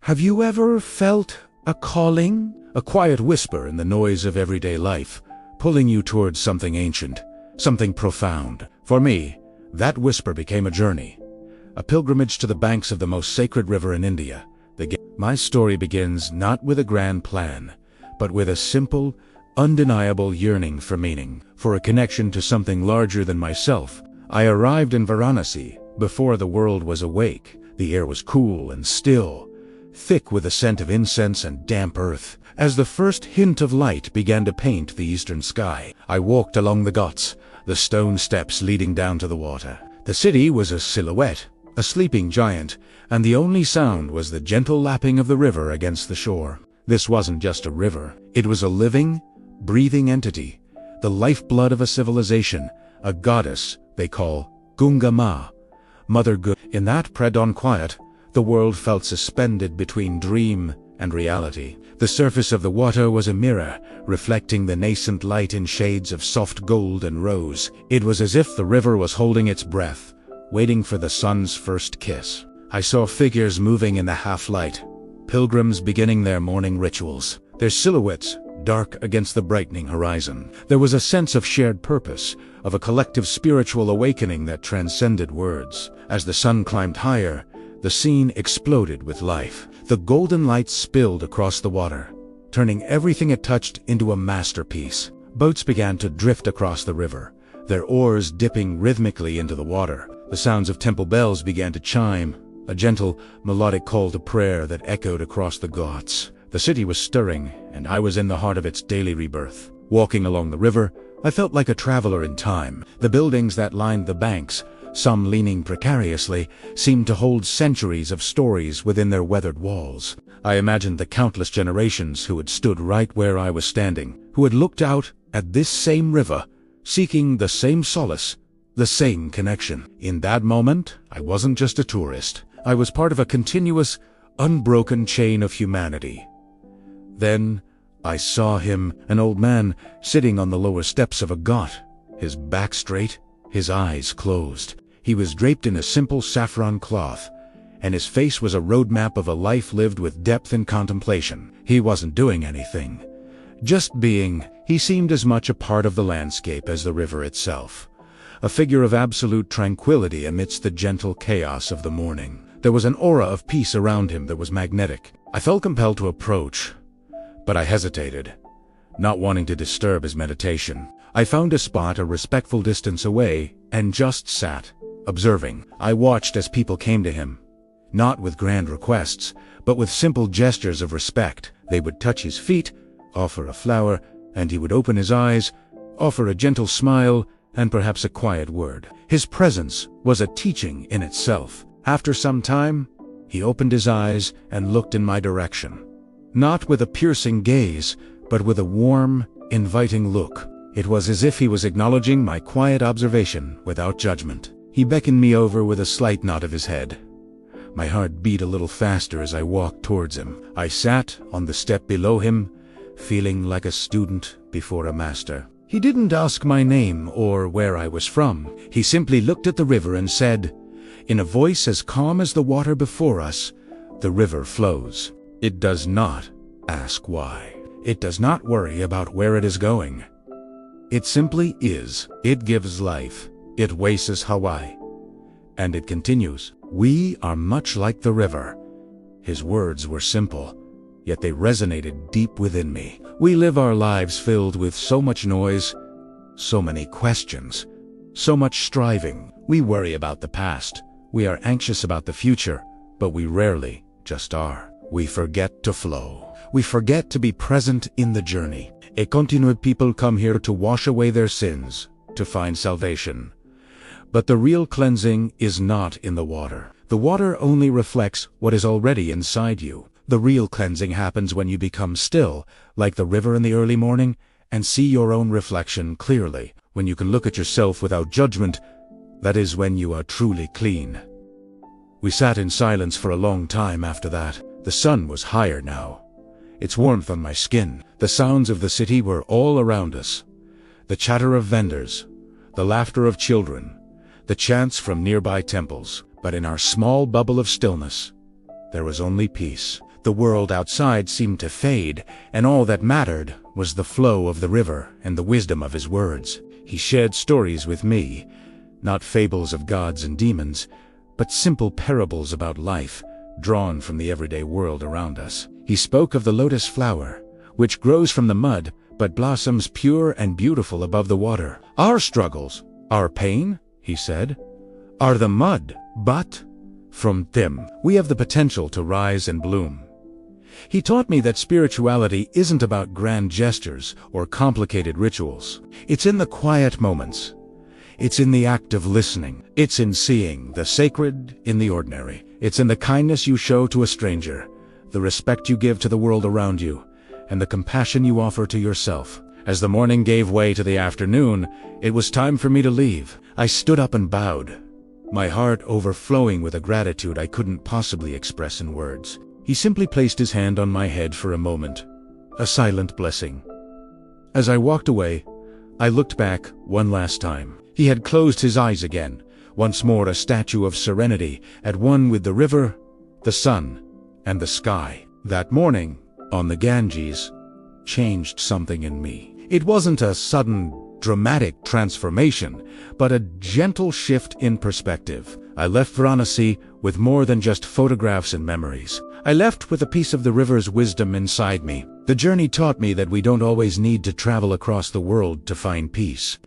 Have you ever felt a calling? A quiet whisper in the noise of everyday life, pulling you towards something ancient, something profound. For me, that whisper became a journey, a pilgrimage to the banks of the most sacred river in India. My story begins not with a grand plan, but with a simple, undeniable yearning for meaning, for a connection to something larger than myself. I arrived in Varanasi before the world was awake. The air was cool and still, thick with the scent of incense and damp earth. As the first hint of light began to paint the eastern sky, I walked along the ghats, the stone steps leading down to the water. The city was a silhouette, a sleeping giant, and the only sound was the gentle lapping of the river against the shore. This wasn't just a river. It was a living, breathing entity, the lifeblood of a civilization, a goddess they call Gunga Ma, Mother Gunga. In that pre-dawn quiet, the world felt suspended between dream and reality. The surface of the water was a mirror, reflecting the nascent light in shades of soft gold and rose. It was as if the river was holding its breath, waiting for the sun's first kiss. I saw figures moving in the half-light, pilgrims beginning their morning rituals, their silhouettes dark against the brightening horizon. There was a sense of shared purpose, of a collective spiritual awakening that transcended words. As the sun climbed higher, the scene exploded with life. The golden light spilled across the water, turning everything it touched into a masterpiece. Boats began to drift across the river, their oars dipping rhythmically into the water. The sounds of temple bells began to chime, a gentle, melodic call to prayer that echoed across the ghats. The city was stirring, and I was in the heart of its daily rebirth. Walking along the river, I felt like a traveler in time. The buildings that lined the banks, some leaning precariously, seemed to hold centuries of stories within their weathered walls. I imagined the countless generations who had stood right where I was standing, who had looked out at this same river, seeking the same solace, the same connection. In that moment, I wasn't just a tourist. I was part of a continuous, unbroken chain of humanity. Then I saw him, an old man, sitting on the lower steps of a ghat, his back straight, his eyes closed. He was draped in a simple saffron cloth, and his face was a roadmap of a life lived with depth and contemplation. He wasn't doing anything, just being. He seemed as much a part of the landscape as the river itself, a figure of absolute tranquility amidst the gentle chaos of the morning. There was an aura of peace around him that was magnetic. I felt compelled to approach, but I hesitated, not wanting to disturb his meditation. I found a spot a respectful distance away and just sat, observing. I watched as people came to him, not with grand requests, but with simple gestures of respect. They would touch his feet, offer a flower, and he would open his eyes, offer a gentle smile, and perhaps a quiet word. His presence was a teaching in itself. After some time, he opened his eyes and looked in my direction. Not with a piercing gaze, but with a warm, inviting look. It was as if he was acknowledging my quiet observation without judgment. He beckoned me over with a slight nod of his head. My heart beat a little faster as I walked towards him. I sat on the step below him, feeling like a student before a master. He didn't ask my name or where I was from. He simply looked at the river and said, in a voice as calm as the water before us, "The river flows. It does not ask why. It does not worry about where it is going. It simply is. It gives life. It wastes Hawaii. And it continues. We are much like the river." His words were simple, yet they resonated deep within me. We live our lives filled with so much noise, so many questions, so much striving. We worry about the past. We are anxious about the future, but we rarely just are. We forget to flow. We forget to be present in the journey. A continued people come here to wash away their sins, to find salvation. But the real cleansing is not in the water. The water only reflects what is already inside you. The real cleansing happens when you become still, like the river in the early morning, and see your own reflection clearly. When you can look at yourself without judgment, that is when you are truly clean. We sat in silence for a long time after that. The sun was higher now, its warmth on my skin. The sounds of the city were all around us. The chatter of vendors, the laughter of children, the chants from nearby temples. But in our small bubble of stillness, there was only peace. The world outside seemed to fade, and all that mattered was the flow of the river and the wisdom of his words. He shared stories with me, not fables of gods and demons, but simple parables about life, drawn from the everyday world around us. He spoke of the lotus flower, which grows from the mud, but blossoms pure and beautiful above the water. Our struggles, our pain, he said, are the mud, but from them we have the potential to rise and bloom. He taught me that spirituality isn't about grand gestures or complicated rituals. It's in the quiet moments. It's in the act of listening. It's in seeing the sacred in the ordinary. It's in the kindness you show to a stranger, the respect you give to the world around you, and the compassion you offer to yourself. As the morning gave way to the afternoon, it was time for me to leave. I stood up and bowed, my heart overflowing with a gratitude I couldn't possibly express in words. He simply placed his hand on my head for a moment, a silent blessing. As I walked away, I looked back one last time. He had closed his eyes again, once more a statue of serenity, at one with the river, the sun, and the sky. That morning, on the Ganges, changed something in me. It wasn't a sudden, dramatic transformation, but a gentle shift in perspective. I left Varanasi with more than just photographs and memories. I left with a piece of the river's wisdom inside me. The journey taught me that we don't always need to travel across the world to find peace.